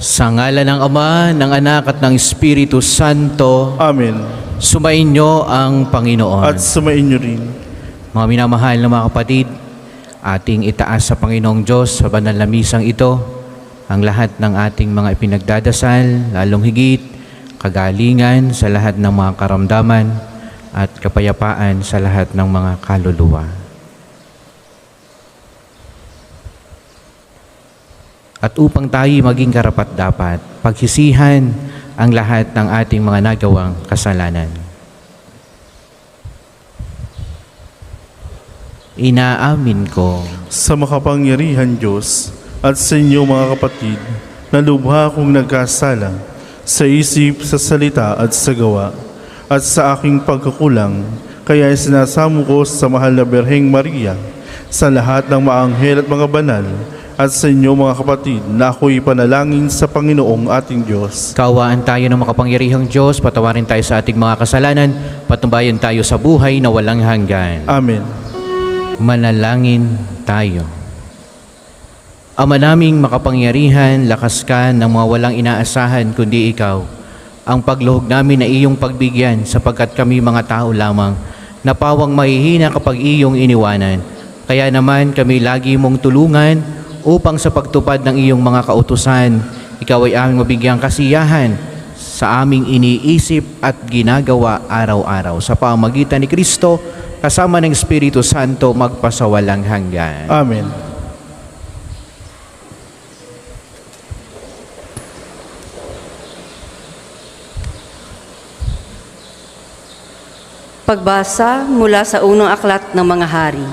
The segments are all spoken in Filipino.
Sa ngalan ng Ama, ng Anak at ng Espiritu Santo, Amen. sumainyo ang Panginoon. At sumainyo rin. Mga minamahal na mga kapatid, ating itaas sa Panginoong Diyos sa banal na misang ito ang lahat ng ating mga ipinagdadasal, lalong higit kagalingan sa lahat ng mga karamdaman at kapayapaan sa lahat ng mga kaluluwa. At upang tayo maging karapat-dapat, pagsisihan ang lahat ng ating mga nagawang kasalanan. Inaamin ko Sa makapangyarihan Diyos at sa inyo mga kapatid, na lubha akong nagkasala sa isip, sa salita at sa gawa, at sa aking pagkakulang, kaya sinasamo ko sa mahal na Birheng Maria, sa lahat ng maanghel at mga banal, at sa inyo mga kapatid, na ako'y panalangin sa Panginoong ating Diyos. kaawaan tayo ng makapangyarihang Diyos, patawarin tayo sa ating mga kasalanan, patnubayan tayo sa buhay na walang hanggan. Amen. Manalangin tayo. Ama naming makapangyarihan, lakas ka ng mga walang inaasahan kundi ikaw. Ang pagluhog namin na iyong pagbigyan sapagkat kami mga tao lamang, napawang mahihina kapag iyong iniwanan. Kaya naman kami lagi mong tulungan upang sa pagtupad ng iyong mga kautusan, ikaw ay aming mabigyang kasiyahan sa aming iniisip at ginagawa araw-araw. Sa pamamagitan ni Kristo, kasama ng Espiritu Santo, magpasawalang hanggan. Amen. Pagbasa mula sa unang aklat ng mga hari.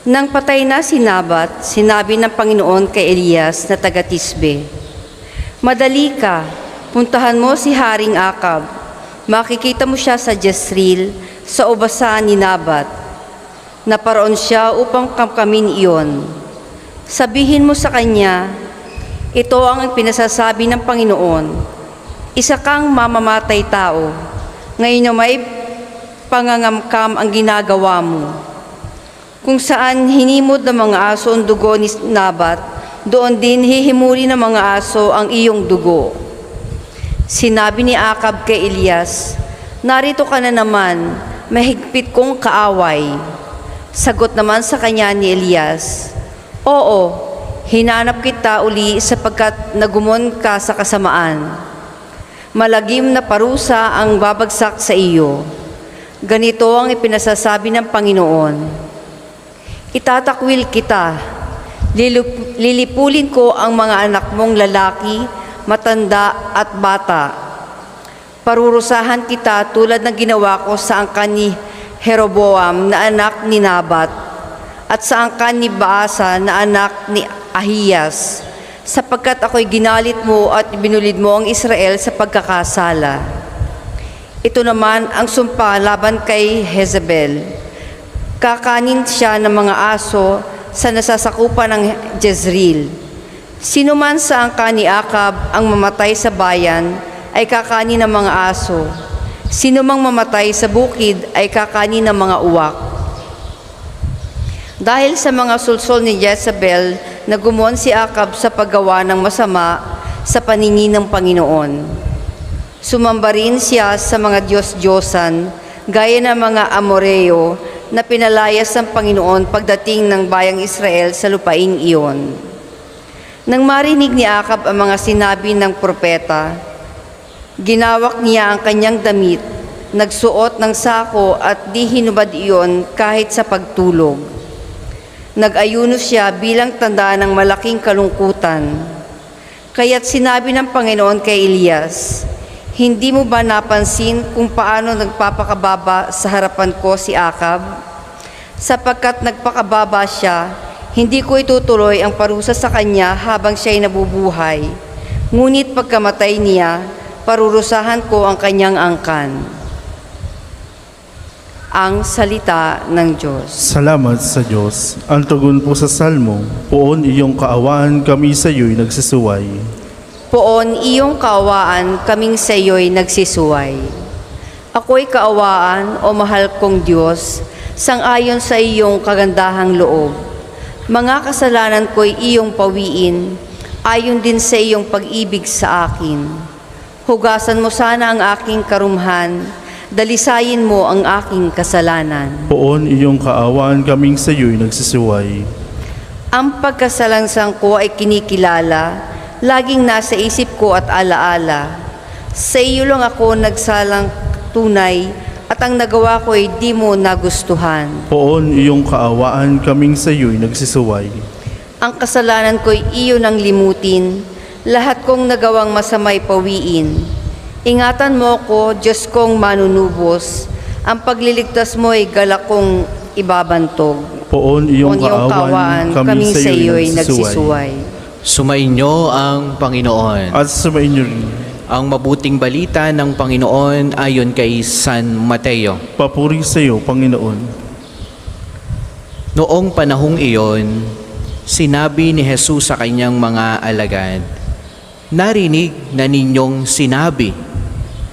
Nang patay na si Nabat, sinabi ng Panginoon kay Elias na taga-Tisbe, "Madali ka, puntahan mo si Haring Akab. Makikita mo siya sa Jezreel, sa ubasan ni Nabat. Naparoon siya upang kamkamin iyon. Sabihin mo sa kanya, ito ang pinasasabi ng Panginoon, isa kang mamamatay tao. Ngayon na may pangangamkam ang ginagawa mo. Kung saan hinimod ng mga aso ang dugo ni Nabat, doon din hihimuli ng mga aso ang iyong dugo." Sinabi ni Akab kay Elias, "Narito ka na naman, mahigpit kong kaaway." Sagot naman sa kanya ni Elias, "Oo, hinanap kita uli sapagkat nagumon ka sa kasamaan. Malagim na parusa ang babagsak sa iyo. Ganito ang ipinasasabi ng Panginoon, itatakwil kita, lilipulin ko ang mga anak mong lalaki, matanda at bata. Parurusahan kita tulad ng ginawa ko sa angkan ni Jeroboam na anak ni Nabat at sa angkan ni Baasa na anak ni Ahiyas, sapagkat ako'y ginalit mo at binulid mo ang Israel sa pagkakasala. Ito naman ang sumpa laban kay Jezebel. Kakanin siya ng mga aso sa nasasakupan ng Jezreel. Sino man sa angkan ni Akab ang mamatay sa bayan ay kakanin ng mga aso. Sino mang mamatay sa bukid ay kakanin ng mga uwak. Dahil sa mga sulsol ni Jezebel, nagumon si Akab sa paggawa ng masama sa paningin ng Panginoon. Sumamba rin siya sa mga Diyos-Diyosan, gaya ng mga Amoreo, na pinalayas ng Panginoon pagdating ng bayang Israel sa lupaing iyon. Nang marinig ni Akab ang mga sinabi ng propeta, ginawak niya ang kanyang damit, nagsuot ng sako at di hinubad iyon kahit sa pagtulog. Nag-ayuno siya bilang tanda ng malaking kalungkutan. Kaya't sinabi ng Panginoon kay Elias, "Hindi mo ba napansin kung paano nagpapakababa sa harapan ko si Akab? Sapagkat nagpakababa siya, hindi ko itutuloy ang parusa sa kanya habang siya'y nabubuhay. Ngunit pagkamatay niya, parurusahan ko ang kanyang angkan." Ang salita ng Diyos. Salamat sa Diyos. Ang tugon po sa Salmo, "Poon iyong kaawaan, kami sa iyo'y nagsisuway." Poon iyong kaawaan, kaming sa iyo'y nagsisuway. Ako'y kaawaan, o mahal kong Diyos, sang-ayon sa iyong kagandahang loob. Mga kasalanan ko'y iyong pawiin, Ayon din sa iyong pag-ibig sa akin. Hugasan mo sana ang aking karumhan, dalisayin mo ang aking kasalanan. Poon iyong kaawaan kaming sa iyo'y nagsisiway. Ang pagkasalansang ko ay kinikilala, laging nasa isip ko at alaala. Sa iyo lang ako nagsalang tunay, at ang nagawa ko ay di mo nagustuhan. Poon iyong kaawaan kaming sa iyo'y nagsisiway. Ang kasalanan ko'y iyo nang limutin, lahat kong nagawang masamay pawiin. Ingatan mo ko, Diyos kong manunubos, ang pagliligtas mo ay galak kong ibabantog. Poon iyong Kung iyong kaawaan kaming sa iyo'y nagsisuway. Sumainyo ang Panginoon. At sumainyo rin. Ang mabuting balita ng Panginoon ayon kay San Mateo. Papuri sa iyo, Panginoon. Noong panahong iyon, sinabi ni Jesus sa kanyang mga alagad, "Narinig na ninyong sinabi,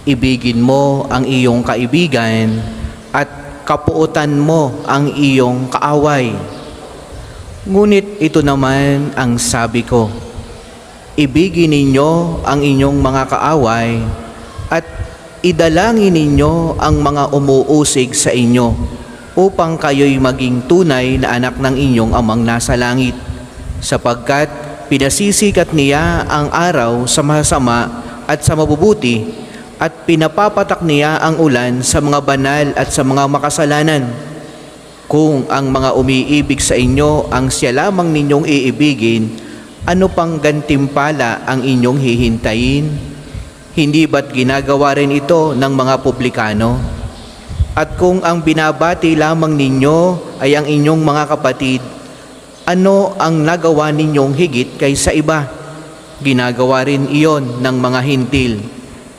ibigin mo ang iyong kaibigan at kapuutan mo ang iyong kaaway. Ngunit ito naman ang sabi ko, ibigin ninyo ang inyong mga kaaway at idalangin ninyo ang mga umuusig sa inyo upang kayo'y maging tunay na anak ng inyong amang nasa langit, sapagkat pinasisikat niya ang araw sa masama at sa mabubuti at pinapapatak niya ang ulan sa mga banal at sa mga makasalanan. Kung ang mga umiibig sa inyo ang siya lamang ninyong iibigin, ano pang gantimpala ang inyong hihintayin? Hindi ba't ginagawa rin ito ng mga publikano? At kung ang binabati lamang ninyo ay ang inyong mga kapatid, ano ang nagawa ninyong higit kaysa iba? Ginagawa rin iyon ng mga hintil.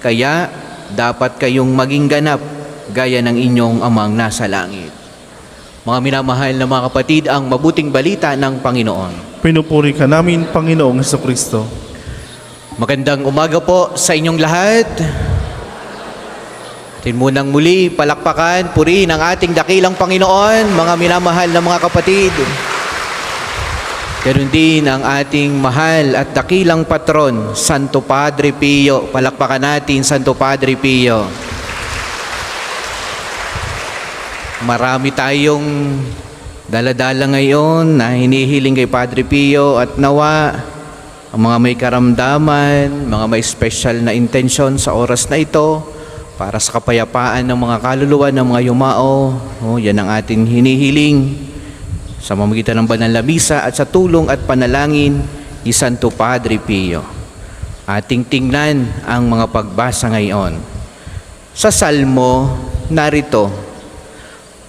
Kaya dapat kayong maging ganap gaya ng inyong amang nasa langit." Mga minamahal na mga kapatid, ang mabuting balita ng Panginoon. Pinupuri ka namin, Panginoong Hesukristo. Magandang umaga po sa inyong lahat. Atin munang muli palakpakan, purihin ang ating dakilang Panginoon, mga minamahal na mga kapatid. Ganoon din ang ating mahal at dakilang patron, Santo Padre Pio. Palakpakan natin, Santo Padre Pio. Marami tayong daladala ngayon na hinihiling kay Padre Pio at nawa ang mga may karamdaman, mga may special na intensyon sa oras na ito para sa kapayapaan ng mga kaluluwa ng mga yumao. Yan ang ating hinihiling sa pamamagitan ng banal na misa at sa tulong at panalangin ni Santo Padre Pio. Ating tingnan ang mga pagbasa ngayon. Sa Salmo, narito,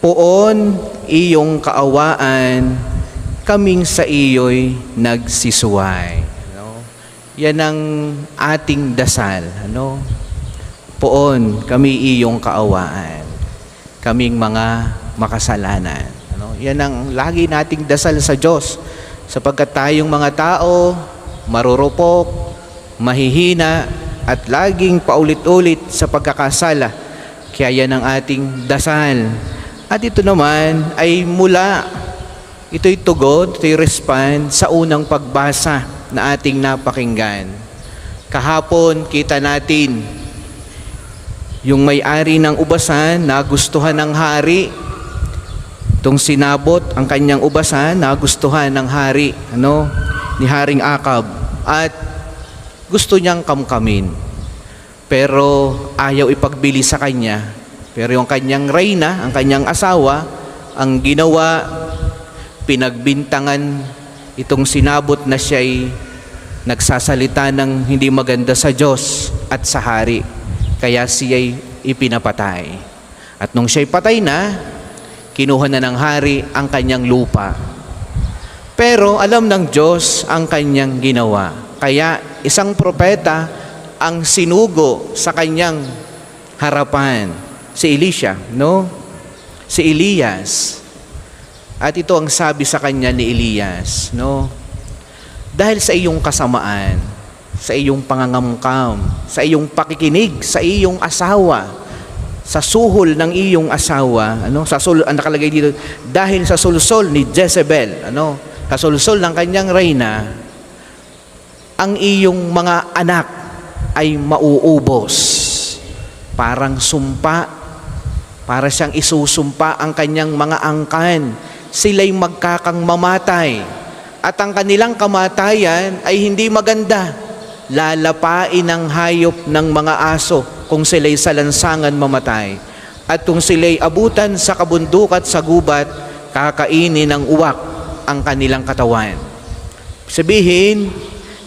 "Poon iyong kaawaan, kaming sa iyo'y nagsisuway." Yan ang ating dasal. Poon kami iyong kaawaan, kaming mga makasalanan. Yan ang lagi nating dasal sa Diyos, sapagkat tayong mga tao marurupok, mahihina at laging paulit-ulit sa pagkakasala. Kaya yan ang ating dasal. At ito naman ay ito'y tugon, ito'y respond sa unang pagbasa na ating napakinggan. Kahapon kita natin yung may-ari ng ubasan nagustuhan ng hari. Itong sinabot ang kanyang ubasan, nagustuhan ng hari, ni Haring Akab, at gusto niyang kamkamin. Pero ayaw ipagbili sa kanya. Pero yung kanyang reyna, ang kanyang asawa, ang ginawa, pinagbintangan itong sinabot na siya'y nagsasalita ng hindi maganda sa Diyos at sa hari. Kaya siya'y ipinapatay. At nung siya'y patay na, kinuha na ng hari ang kanyang lupa. Pero alam ng Diyos ang kanyang ginawa. Kaya isang propeta ang sinugo sa kanyang harapan. Si Elisha, Si Elias. At ito ang sabi sa kanya ni Elias, dahil sa iyong kasamaan, sa iyong pangangamkam, sa iyong pakikinig, sa iyong asawa, sa suhol ng iyong asawa, ang nakalagay dito, dahil sa sulsol ni Jezebel, sa sulsol ng kanyang reyna, ang iyong mga anak ay mauubos. Parang sumpa, para siyang isusumpa ang kanyang mga angkan. Sila'y magkakang mamatay. At ang kanilang kamatayan ay hindi maganda. Lalapain ang hayop ng mga aso kung sila'y sa lansangan mamatay. At kung sila'y abutan sa kabundok at sa gubat, kakainin ng uwak ang kanilang katawan. Sabihin,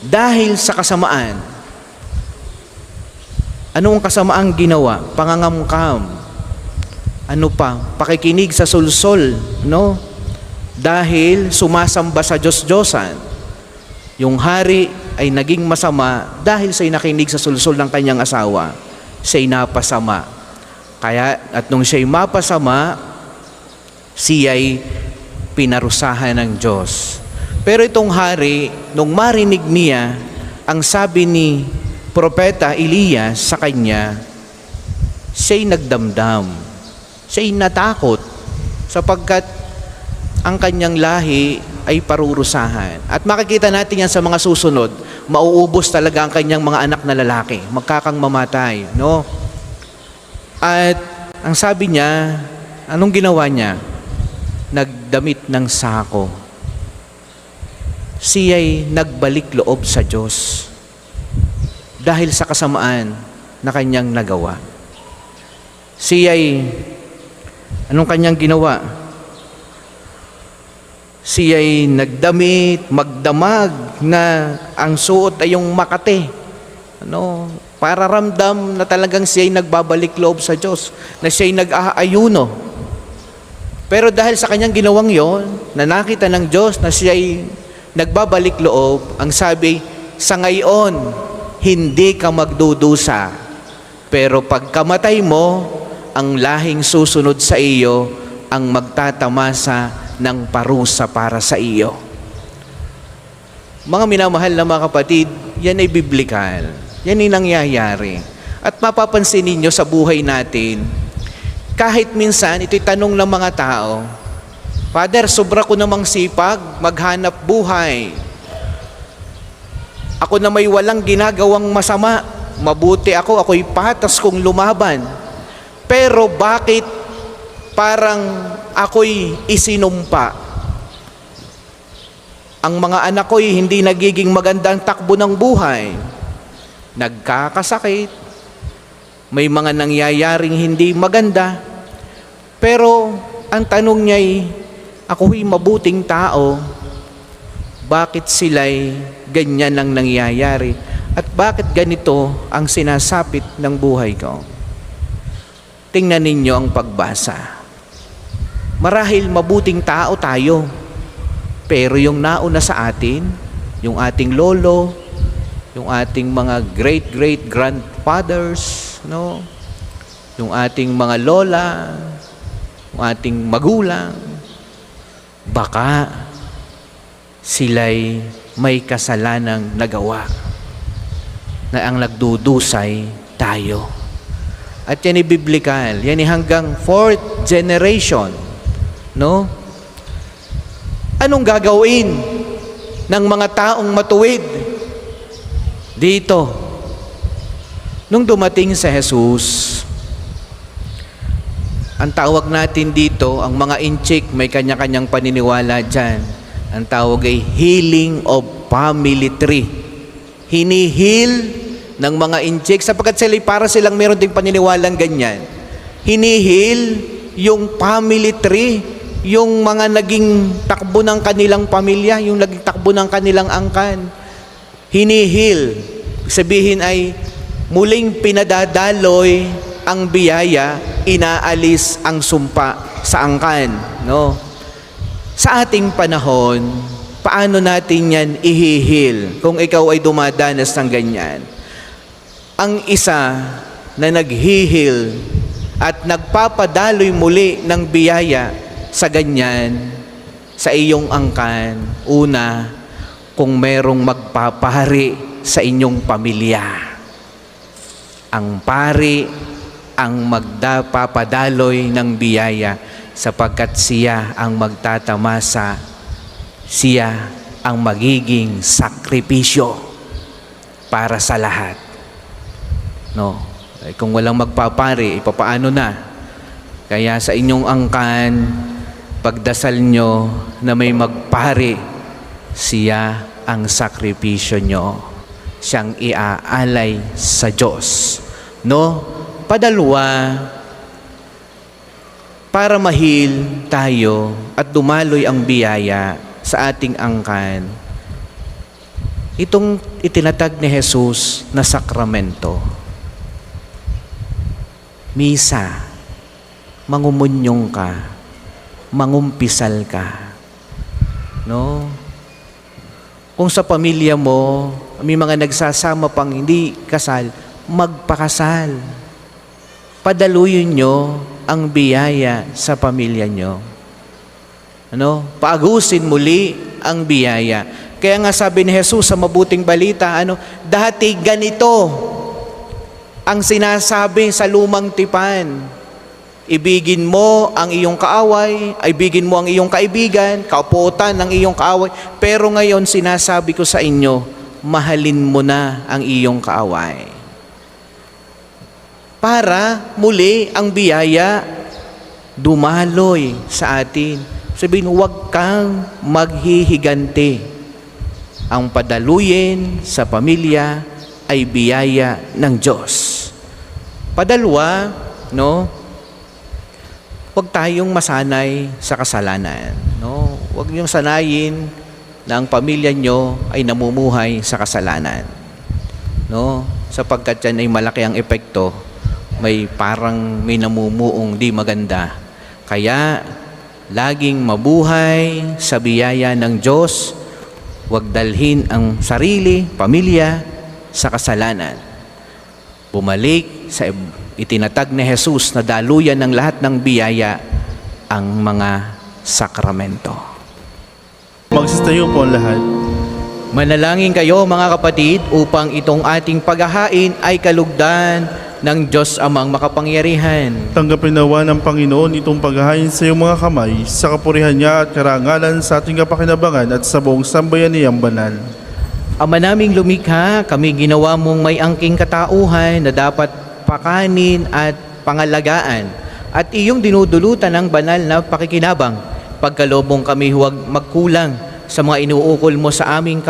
dahil sa kasamaan, anong kasamaang ginawa? Pangangamkam. Ano pa? Pakikinig sa sulsol, no? Dahil sumasamba sa Diyos-Diyosan. Yung hari ay naging masama dahil siya'y nakinig sa sulsol ng kanyang asawa. Siya'y napasama. Kaya, at nung siya'y mapasama, siya'y pinarusahan ng Diyos. Pero itong hari, nung marinig niya, ang sabi ni Propeta Elias sa kanya, siya'y nagdamdam. Siya'y natakot sapagkat ang kanyang lahi ay parurusahan. At makikita natin yan sa mga susunod, mauubos talaga ang kanyang mga anak na lalaki. Magkakang mamatay, no? At ang sabi niya, anong ginawa niya? Nagdamit ng sako. Siya'y nagbalik loob sa Diyos dahil sa kasamaan na kanyang nagawa. Siya'y, anong kanyang ginawa? Siya'y nagdamit, magdamag na ang suot ay yung makate. Ano? Para ramdam na talagang siya'y nagbabalik loob sa Diyos, na siya'y nag-aayuno. Pero dahil sa kanyang ginawang yon, na nakita ng Diyos na siya'y nagbabalik loob, ang sabi, sa ngayon, hindi ka magdudusa. Pero pagkamatay mo, ang lahing susunod sa iyo ang magtatamasa ng parusa para sa iyo. Mga minamahal na mga kapatid, yan ay biblikal. Yan ay nangyayari. At mapapansin ninyo sa buhay natin, kahit minsan ito'y tanong ng mga tao, Father, sobra ko namang sipag, maghanap buhay. Ako na may walang ginagawang masama. Mabuti ako, ako'y patas kong lumaban. Pero bakit parang ako'y isinumpa? Ang mga anak ko'y hindi nagiging magandang takbo ng buhay. Nagkakasakit. May mga nangyayaring hindi maganda. Pero ang tanong niya'y, ako'y mabuting tao. Bakit sila'y ganyan ang nangyayari? At bakit ganito ang sinasapit ng buhay ko? Tingnan ninyo ang pagbasa. Marahil mabuting tao tayo, pero yung nauna sa atin, yung ating lolo, yung ating mga great-great-grandfathers, no? Yung ating mga lola, yung ating magulang, baka sila'y may kasalanang nagawa na ang nagdudusay tayo. At yan ay biblikal. Yan ay hanggang 4th generation. No? Anong gagawin ng mga taong matuwid dito? Nung dumating sa Jesus, ang tawag natin dito, ang mga inchik, may kanya-kanyang paniniwala dyan. Ang tawag ay healing of family tree. Hinihil ng mga inchik, sapagkat sila para silang meron ding paniniwalang ganyan. Hinihil yung family tree, yung mga naging takbo ng kanilang pamilya, yung naging takbo ng kanilang angkan. Hinihil, sabihin ay muling pinadadaloy ang biyaya, inaalis ang sumpa sa angkan, no? Sa ating panahon, paano natin yan ihihil kung ikaw ay dumadanas ng ganyan? Ang isa na naghihil at nagpapadaloy muli ng biyaya sa ganyan, sa iyong angkan, una, kung merong magpapahari sa inyong pamilya. Ang pari ang magpapadaloy ng biyaya sapagkat siya ang magtatamasa, siya ang magiging sakripisyo. para sa lahat. No? Eh, kung walang magpapari, papaano na? Kaya sa inyong angkan, pagdasal nyo na may magpari, siya ang sakripisyo nyo. Siyang iaalay sa Diyos. No? Padalwa, para mahil tayo at dumaloy ang biyaya sa ating angkan, itong itinatag ni Jesus na sakramento. Misa, mangumunyong ka, mangumpisal ka. No? Kung sa pamilya mo, may mga nagsasama pang hindi kasal, magpakasal. Padaluyin nyo ang biyaya sa pamilya nyo. Ano? Paagusin muli ang biyaya. Kaya nga sabi ni Jesus sa mabuting balita, dati ganito ang sinasabi sa lumang tipan. Ibigin mo ang iyong kaaway, ibigin mo ang iyong kaibigan, kauputan ng iyong kaaway. Pero ngayon sinasabi ko sa inyo, mahalin mo na ang iyong kaaway. Para muli ang biyaya dumaloy sa atin. Sabihin, huwag kang maghihiganti. Ang padaluyin sa pamilya ay biyaya ng Diyos. Padalwa, no? Huwag tayong masanay sa kasalanan. No? Huwag niyong sanayin na ang pamilya niyo ay namumuhay sa kasalanan. No? Sapagkat yan ay malaki ang epekto, may namumuong di maganda. Kaya, laging mabuhay sa biyaya ng Diyos, huwag dalhin ang sarili, pamilya, sa kasalanan. Bumalik sa itinatag ni Jesus na daluyan ng lahat ng biyaya, ang mga sakramento. Magsistayo po ang lahat. Manalangin kayo mga kapatid upang itong ating paghahain ay kalugdan ng Diyos Amang makapangyarihan. Tanggapin nawa ng Panginoon itong paghahain sa iyong mga kamay, sa kapurihan niya at karangalan sa ating kapakinabangan at sa buong sambayan niyang banal. Ama naming lumikha, kami ginawa mong may angking katauhan na dapat pakanin at pangalagaan at iyong dinudulutan ng banal na pakikinabang. Pagkaloob mong kami huwag magkulang sa mga inuukol mo sa aming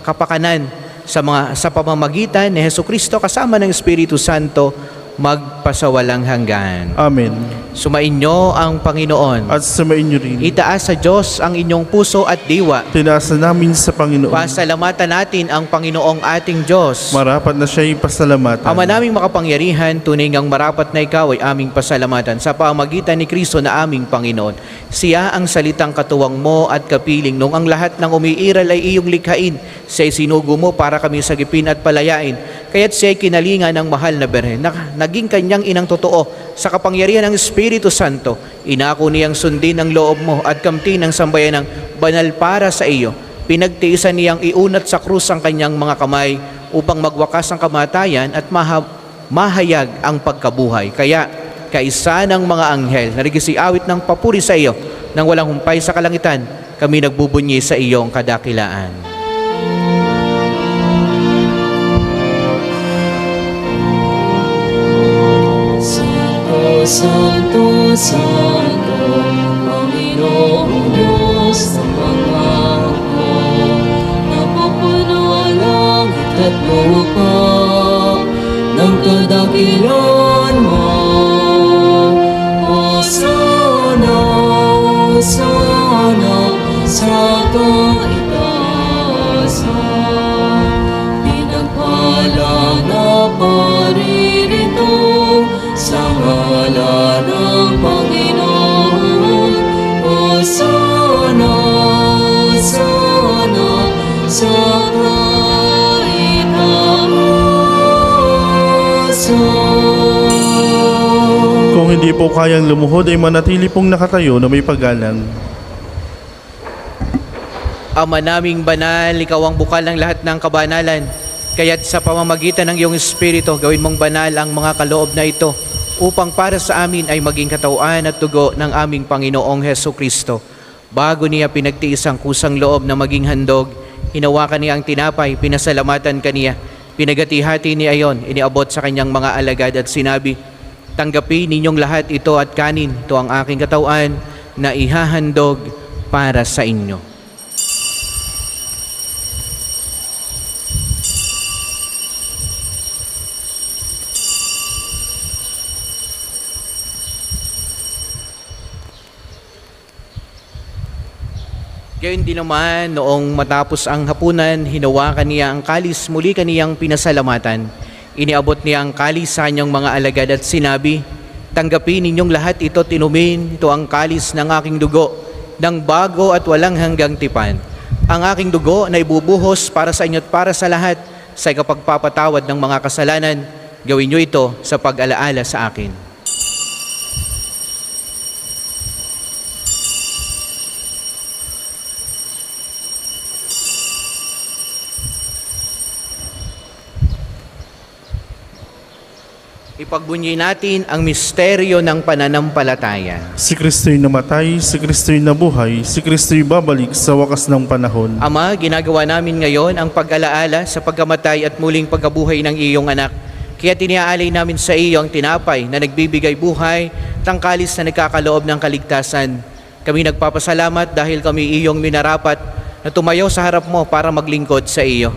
kapakanan sa pamamagitan ni Hesukristo kasama ng Espiritu Santo magpasawalang hanggan. Amen. Sumainyo ang Panginoon. At sumainyo rin. Itaas sa Diyos ang inyong puso at diwa. Tinaasa namin sa Panginoon. Pasalamatan natin ang Panginoong ating Diyos. Marapat na siya'y pasalamatan. Ama naming makapangyarihan, tunay ngang marapat na ikaw ay aming pasalamatan sa pamamagitan ni Kristo na aming Panginoon. Siya ang salitang katuwang mo at kapiling nung ang lahat ng umiiral ay iyong likhain. Siya'y sinugo mo para kami sagipin at palayain. Kaya't siya'y kinalingan ng mahal na Berhen. Naging kanyang inang totoo sa kapangyarihan ng Espiritu Santo. Inako niyang sundin ang loob mo at kamtin ng sambayanang banal para sa iyo. Pinagtiisan niyang iunat sa krus ang kanyang mga kamay upang magwakas ang kamatayan at mahayag ang pagkabuhay. Kaya, kaisa ng mga anghel na nagsiawit ng papuri sa iyo nang walang humpay sa kalangitan, kami nagbubunyi sa iyong kadakilaan. Santo, Santo, Panginoong Diyos ng mga ako, napupuno ang langit at lupa ng kadakilan mo. Hosana, Hosana, sa kaitaasan, pinagpala na paririto sa ngalan ng Panginoon. Hosana, Hosana, sa kaitaasan. Kung hindi po kayang lumuhod ay manatili pong nakatayo na may paggalang. Ama naming banal, ikaw ang bukal ng lahat ng kabanalan. Kaya't sa pamamagitan ng iyong Espiritu, gawin mong banal ang mga kaloob na ito upang para sa amin ay maging katawan at dugo ng aming Panginoong Hesukristo. Bago niya pinagtiis ang kusang loob na maging handog, hinawakan niya ang tinapay, pinasalamatan kaniya, Pinagati-hati ni Ayon, iniabot sa kanyang mga alagad at sinabi, tanggapin ninyong lahat ito at kanin, ito ang aking katawan na ihahandog para sa inyo. Gayon din naman, noong matapos ang hapunan, hinawakan niya ang kalis, muli kaniyang pinasalamatan. Iniabot niya ang kalis sa kanyang mga alagad at sinabi, tanggapin ninyong lahat ito, tinumin, ito ang kalis ng aking dugo, ng bago at walang hanggang tipan. Ang aking dugo na ibubuhos para sa inyo at para sa lahat sa ikapagpapatawad ng mga kasalanan. Gawin niyo ito sa pag-alaala sa akin. Ipagbunyi natin ang misteryo ng pananampalataya. Si Kristo'y namatay, si Kristo'y nabuhay, si Kristo'y babalik sa wakas ng panahon. Ama, ginagawa namin ngayon ang pag-alaala sa pagkamatay at muling pagkabuhay ng iyong anak. Kaya tiniaalay namin sa iyo ang tinapay na nagbibigay buhay, tangkalis na nagkakaloob ng kaligtasan. Kami nagpapasalamat dahil kami iyong minarapat na tumayo sa harap mo para maglingkod sa iyo.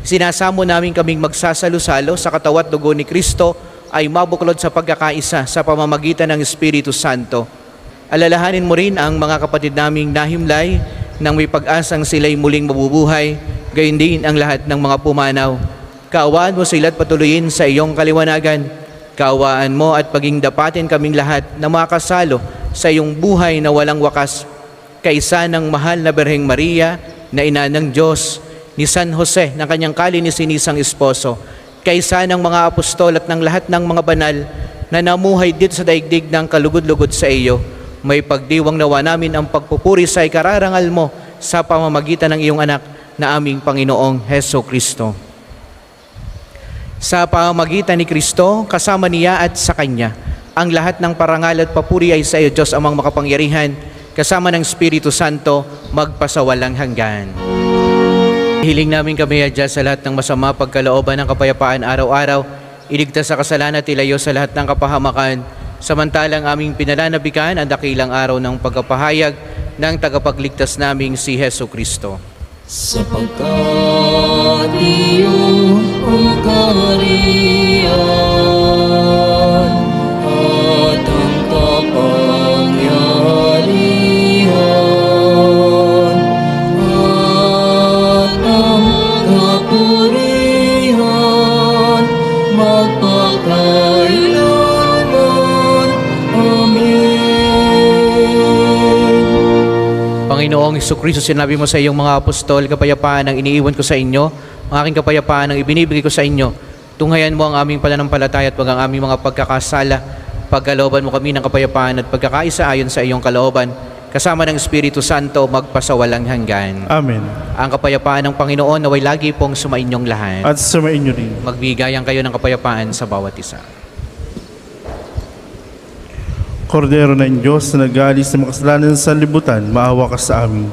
Sinasamo namin kaming magsasalo-salo sa katawat dugo ni Kristo ay mabuklod sa pagkakaisa sa pamamagitan ng Espiritu Santo. Alalahanin mo rin ang mga kapatid naming nahimlay nang may pag-asang sila'y muling mabubuhay, gayon din ang lahat ng mga pumanaw. Kaawaan mo sila at patuloyin sa iyong kaliwanagan. Kaawaan mo at paging dapatin kaming lahat na makasalo sa iyong buhay na walang wakas, kaisa ng mahal na Birheng Maria, na ina ng Diyos, ni San Jose, ng kanyang kalinisan-isang esposo, kaisa ng mga apostol at ng lahat ng mga banal na namuhay dito sa daigdig ng kalugod-lugod sa iyo. May pagdiwang nawa namin ang pagpupuri sa ikararangal mo sa pamamagitan ng iyong anak na aming Panginoong Heso Kristo. Sa pamamagitan ni Kristo, kasama niya at sa Kanya, ang lahat ng parangal at papuri ay sa iyo, Diyos amang makapangyarihan, kasama ng Espiritu Santo, magpasawalang hanggan. Hiling namin kami adya sa lahat ng masama, pagkalooban ng kapayapaan araw-araw, iligtas sa kasalanan at ilayo sa lahat ng kapahamakan, samantalang aming pinalanabikan ang dakilang araw ng pagkapahayag ng tagapagligtas naming si Heso Kristo. Sapagkat iyong ang kaharian at ang kapangyarihan at ang kapurihan magpakailanman. Amen. Panginoong Jesucristo, sinabi mo sa iyong mga apostol, kapayapaan ang iniiwan ko sa inyo, ang aking kapayapaan ang ibinibigay ko sa inyo. Tunghayan mo ang aming pananampalataya at wag ang aming mga pagkakasala. Pagkalooban mo kami ng kapayapaan at pagkakaisa ayon sa iyong kalooban, kasama ng Espiritu Santo, magpasawalang hanggan. Amen. Ang kapayapaan ng Panginoon naway lagi pong sumainyong lahat. At sumain niyo rin. Magbigayan kayo ng kapayapaan sa bawat isa. Kordero ng Diyos na nag-aalis sa makasalanan sa libutan, maawa ka sa amin.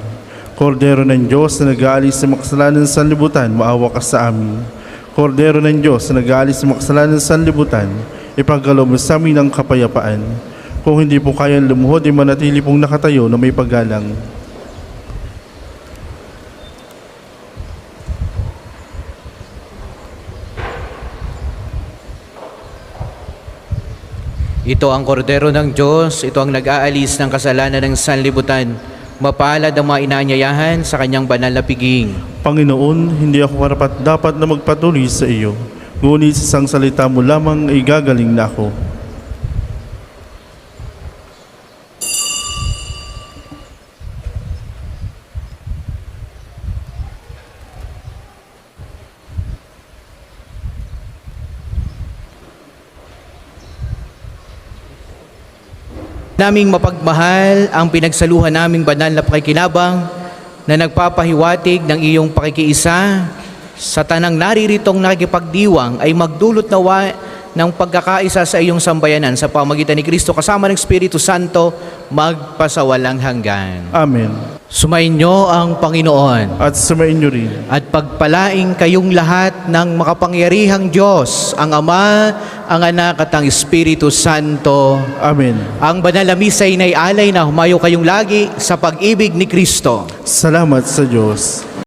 Kordero ng Diyos na nag-aalis sa makasalanan sa libutan, maawa ka sa amin. Kordero ng Diyos na nag-aalis sa makasalanan sa libutan, ipagkaloob mo sa amin ang kapayapaan. Kung hindi po kayang lumuhod, manatili pong nakatayo na may paggalang. Ito ang kordero ng Diyos, ito ang nag-aalis ng kasalanan ng sanlibutan. Mapalad ang mga inaanyayahan sa kanyang banal na piging. Panginoon, hindi ako karapat-dapat na magpatuloy sa iyo, ngunit sa isang salita mo lamang ay gagaling na ako. Naming mapagmahal ang pinagsaluhan naming banal na pakikinabang na nagpapahiwatig ng iyong pakikiisa sa tanang nariritong nakikipagdiwang ay magdulot nawa ng pagkakaisa sa iyong sambayanan sa pamagitan ni Kristo kasama ng Espiritu Santo magpasawalang hanggan. Amen. Sumainyo ang Panginoon At sumainyo rin. at pagpalaing kayong lahat ng makapangyarihang Diyos, ang Ama, ang Anak at ang Espiritu Santo. Amen. Ang banal na misa ay alay na humayo kayong lagi sa pag-ibig ni Kristo. Salamat sa Diyos.